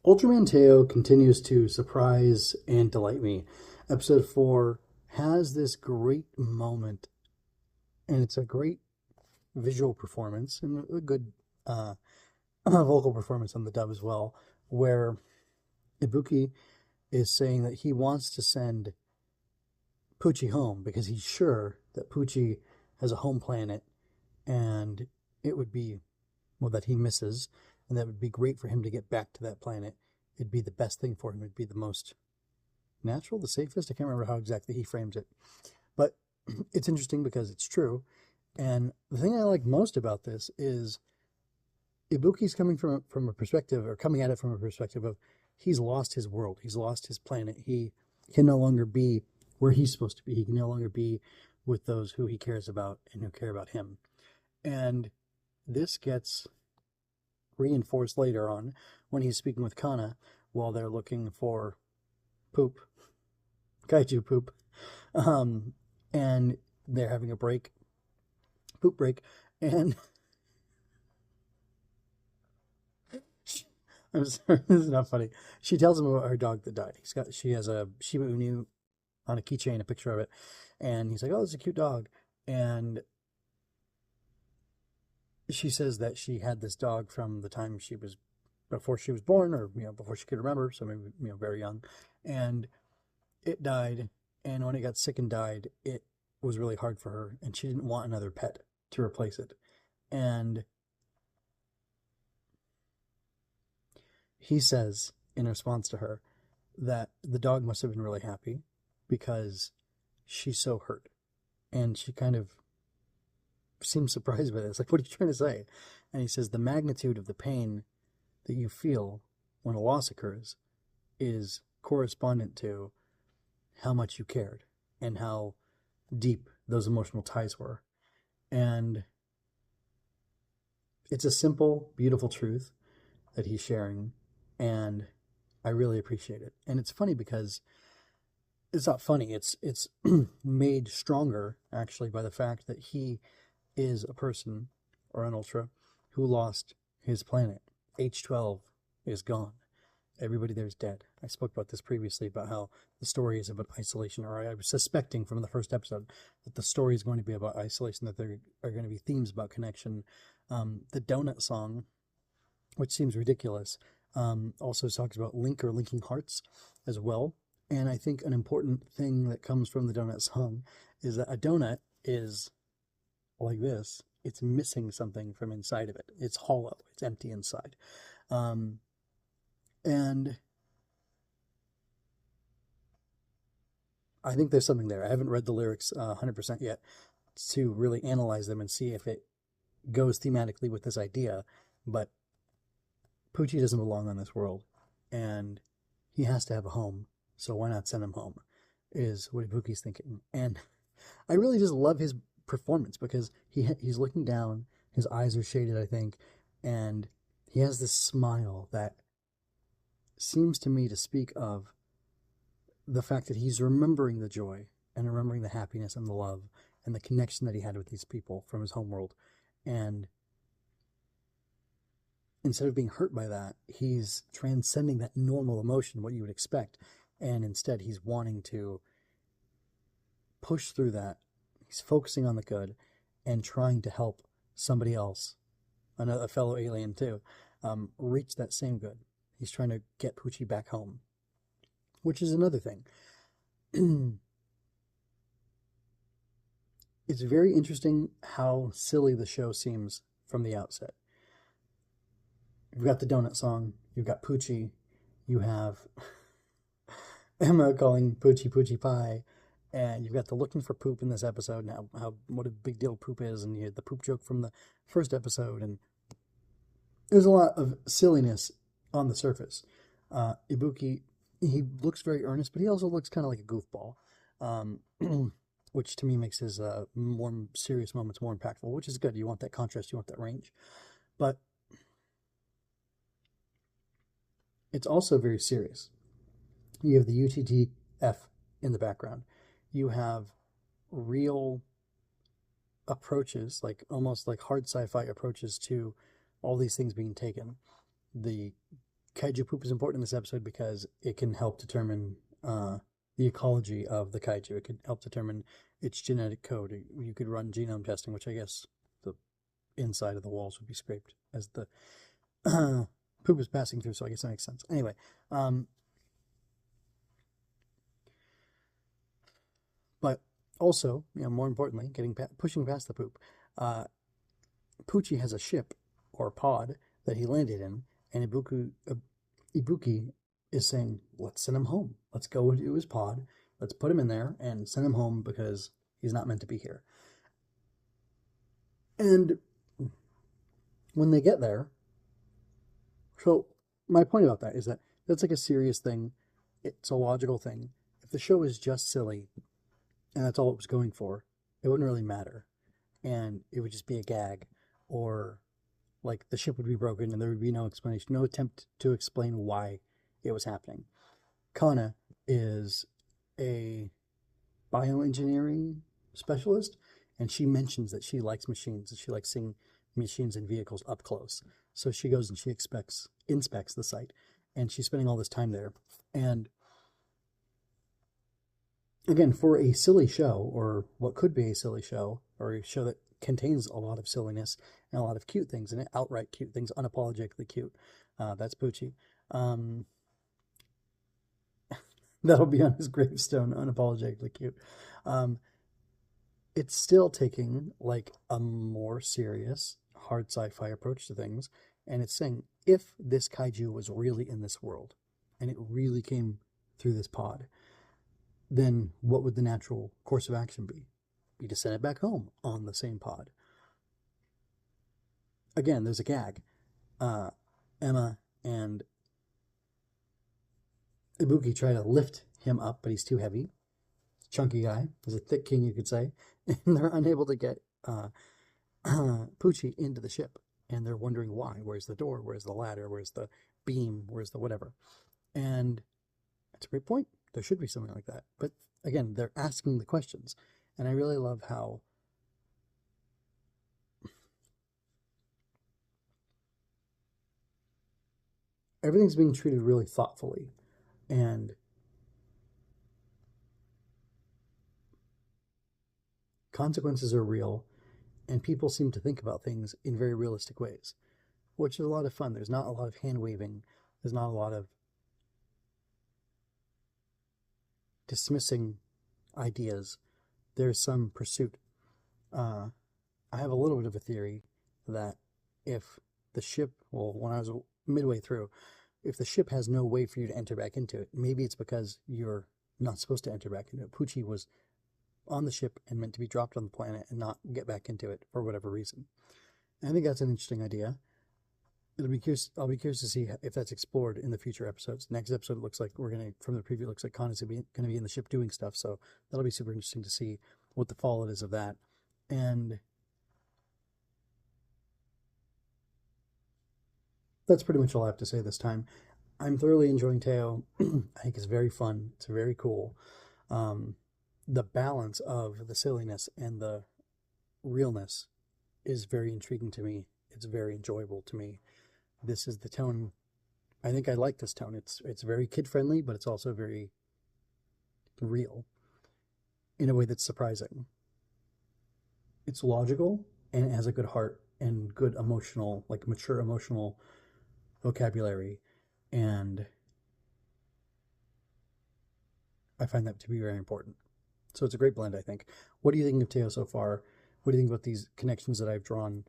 Ultraman Teo continues to surprise and delight me. Episode 4 has this great moment, and it's a great visual performance and a good vocal performance on the dub as well, where Ibuki is saying that he wants to send Pucci home because he's sure that Pucci has a home planet and it would be, well, that he misses, and that would be great for him to get back to that planet. It'd be the best thing for him. It'd be the most natural, the safest. I can't remember how exactly he frames it. But it's interesting because it's true. And the thing I like most about this is Ibuki's coming from a perspective, or coming at it from a perspective of he's lost his world. He's lost his planet. He can no longer be where he's supposed to be. He can no longer be with those who he cares about and who care about him. And this gets reinforced later on when he's speaking with Kana while they're looking for poop, kaiju poop, and they're having a poop break, and I'm sorry, this is not funny. She tells him about her dog that died. She has a Shiba Inu on a keychain, a picture of it, and he's like, "Oh, it's a cute dog," and she says that she had this dog from the time before she was born, or before she could remember, so maybe very young, and it died. And when it got sick and died, it was really hard for her, and she didn't want another pet to replace it. And he says in response to her that the dog must have been really happy because she's so hurt, and she kind of seems surprised by this. Like, what are you trying to say? And he says the magnitude of the pain that you feel when a loss occurs is correspondent to how much you cared and how deep those emotional ties were. And it's a simple, beautiful truth that he's sharing, and I really appreciate it. And it's funny because it's not funny. It's made stronger, actually, by the fact that he is a person, or an Ultra, who lost his planet. H12 is gone. Everybody there is dead. I spoke about this previously, about how the story is about isolation, or I was suspecting from the first episode that the story is going to be about isolation, that there are going to be themes about connection. The donut song, which seems ridiculous, also talks about linking hearts as well. And I think an important thing that comes from the donut song is that a donut is like this. It's missing something from inside of it. It's hollow. It's empty inside. And I think there's something there. I haven't read the lyrics 100% yet to really analyze them and see if it goes thematically with this idea. But Pucci doesn't belong on this world, and he has to have a home. So why not send him home? Is what Ibuki's thinking. And I really just love his performance because he's looking down. His eyes are shaded, I think, and he has this smile that seems to me to speak of the fact that he's remembering the joy and remembering the happiness and the love and the connection that he had with these people from his homeworld. And instead of being hurt by that, he's transcending that normal emotion, what you would expect. And instead, he's wanting to push through that. He's focusing on the good and trying to help somebody else, a fellow alien too, reach that same good. He's trying to get Pucci back home, which is another thing. It's very interesting how silly the show seems from the outset. You've got the donut song, you've got Pucci, you have Emma calling Pucci Pucci Pie, and you've got the looking for poop in this episode, and what a big deal poop is, and you had the poop joke from the first episode, and there's a lot of silliness on the surface. Ibuki, he looks very earnest, but he also looks kind of like a goofball, which to me makes his more serious moments more impactful, which is good. You want that contrast, you want that range. But it's also very serious. You have the UTTF in the background. You have real approaches, like almost like hard sci-fi approaches to all these things being taken. The kaiju poop is important in this episode because it can help determine the ecology of the kaiju. It can help determine its genetic code. You could run genome testing, which I guess the inside of the walls would be scraped as the poop is passing through, so I guess that makes sense. Anyway, but also, more importantly, pushing past the poop, Pucci has a ship or pod that he landed in, and Ibuki is saying, let's send him home. Let's go to his pod. Let's put him in there and send him home because he's not meant to be here. And when they get there, so my point about that is that that's like a serious thing. It's a logical thing. If the show is just silly and that's all it was going for, it wouldn't really matter. And it would just be a gag, or like the ship would be broken and there would be no explanation, no attempt to explain why it was happening. Kana is a bioengineering specialist, and she mentions that she likes machines, and she likes seeing machines and vehicles up close. So she goes and she inspects the site, and she's spending all this time there. And again, for a silly show, or what could be a silly show, or a show that contains a lot of silliness and a lot of cute things, and outright cute things, unapologetically cute, that's Pucci. That'll be on his gravestone, unapologetically cute. It's still taking like a more serious, hard sci-fi approach to things, and it's saying, if this kaiju was really in this world, and it really came through this pod, then what would the natural course of action be? Be to send it back home on the same pod. Again, there's a gag. Emma and Ibuki try to lift him up, but he's too heavy. Chunky guy. He's a thick king, you could say. And they're unable to get Pucci into the ship. And they're wondering why. Where's the door? Where's the ladder? Where's the beam? Where's the whatever? And that's a great point. There should be something like that. But again, they're asking the questions. And I really love how everything's being treated really thoughtfully. And consequences are real, and people seem to think about things in very realistic ways, which is a lot of fun. There's not a lot of hand waving. There's not a lot of dismissing ideas. There's some pursuit. I have a little bit of a theory that if the ship, well, when I was midway through, if the ship has no way for you to enter back into it, maybe it's because you're not supposed to enter back into it. Pucci was on the ship and meant to be dropped on the planet and not get back into it for whatever reason. And I think that's an interesting idea. I'll be curious to see if that's explored in the future episodes. Next episode, it looks like from the preview, it looks like Kana's going to be in the ship doing stuff. So that'll be super interesting to see what the fallout is of that. And that's pretty much all I have to say this time. I'm thoroughly enjoying Teo. I think it's very fun. It's very cool. The balance of the silliness and the realness is very intriguing to me. It's very enjoyable to me. This is the tone. I think I like this tone. It's very kid-friendly, but it's also very real in a way that's surprising. It's logical, and it has a good heart and good emotional, like mature emotional vocabulary, and I find that to be very important. So it's a great blend, I think. What do you think of Teo so far? What do you think about these connections that I've drawn?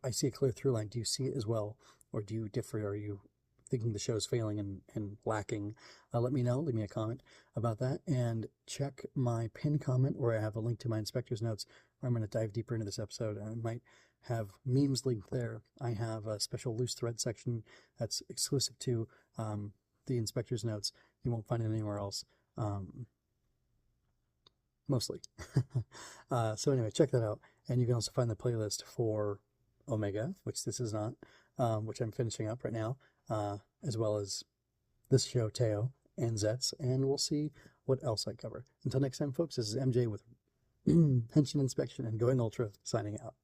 I see a clear through line. Do you see it as well? Or do you differ? Are you thinking the show's failing and lacking? Let me know. Leave me a comment about that. And check my pinned comment where I have a link to my inspector's notes where I'm going to dive deeper into this episode. I might have memes linked there. I have a special loose thread section that's exclusive to the inspector's notes. You won't find it anywhere else. Mostly. So anyway, check that out. And you can also find the playlist for Omega, which this is not, which I'm finishing up right now, as well as this show, Teo, and Zets, and we'll see what else I cover. Until next time, folks, this is MJ with Henshin Inspection and Going Ultra, signing out.